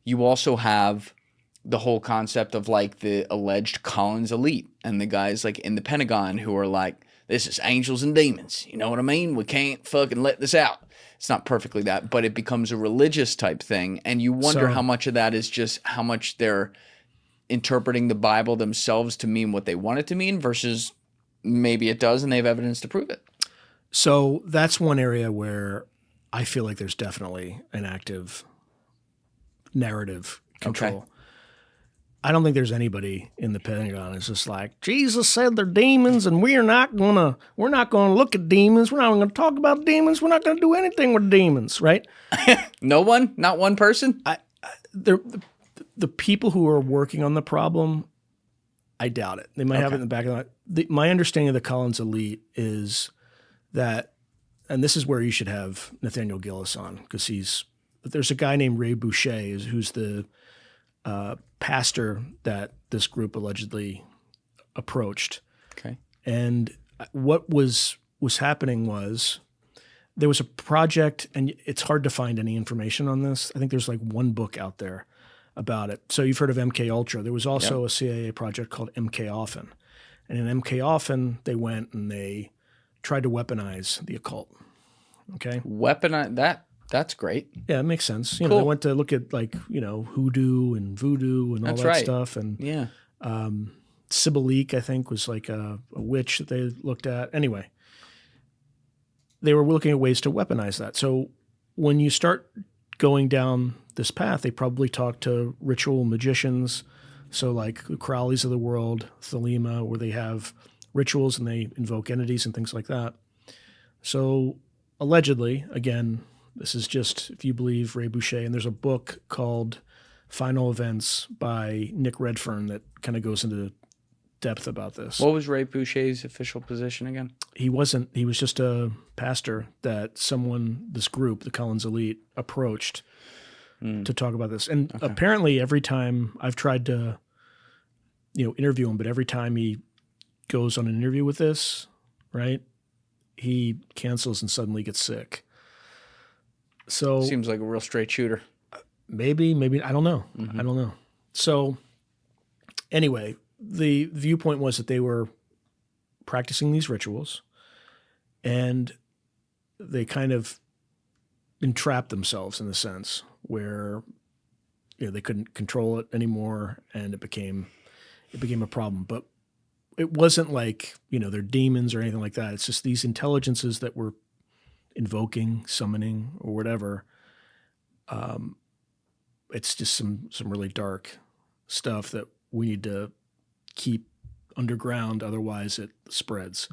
you also have the whole concept of like the alleged Collins elite and the guys like in the Pentagon who are like, this is angels and demons. You know what I mean? We can't fucking let this out. It's not perfectly that, but it becomes a religious type thing. And you wonder how much of that is just how much they're interpreting the Bible themselves to mean what they want it to mean versus maybe it does and they have evidence to prove it. So that's one area where I feel like there's definitely an active narrative control. Okay. I don't think there's anybody in the Pentagon who's just like, Jesus said they're demons and we're not gonna look at demons. We're not gonna talk about demons. We're not gonna do anything with demons, right? No one? Not one person? The people who are working on the problem, I doubt it. They might have it in the back of my understanding of the Collins elite is that, and this is where you should have Nathaniel Gillis on, because there's a guy named Ray Boucher who's the pastor that this group allegedly approached. Okay. And what was happening was there was a project, and it's hard to find any information on this. I think there's like one book out there about it. So you've heard of MK Ultra. There was also a CIA project called MK Often. And in MK Often, they went and they tried to weaponize the occult. Okay? Weaponize that. That's great. Yeah, it makes sense. You know, they went to look at like, hoodoo and voodoo and all that stuff. And Sibylle, I think, was like a witch that they looked at. Anyway, they were looking at ways to weaponize that. So when you start going down this path, they probably talked to ritual magicians. So like the Crowleys of the world, Thelema, where they have rituals and they invoke entities and things like that. So allegedly, again, this is just if you believe Ray Boucher, and there's a book called Final Events by Nick Redfern that kind of goes into depth about this. What was Ray Boucher's official position again? He was just a pastor that this group, the Collins Elite, approached to talk about this. And apparently every time I've tried to, interview him, but every time he goes on an interview with this, right, he cancels and suddenly gets sick. So seems like a real straight shooter. Maybe I don't know. Mm-hmm. I don't know. So anyway, the viewpoint was that they were practicing these rituals and they kind of entrapped themselves in a sense where they couldn't control it anymore and it became a problem. But it wasn't like, they're demons or anything like that. It's just these intelligences that were invoking, summoning, or whatever. It's just some really dark stuff that we need to keep underground, otherwise it spreads.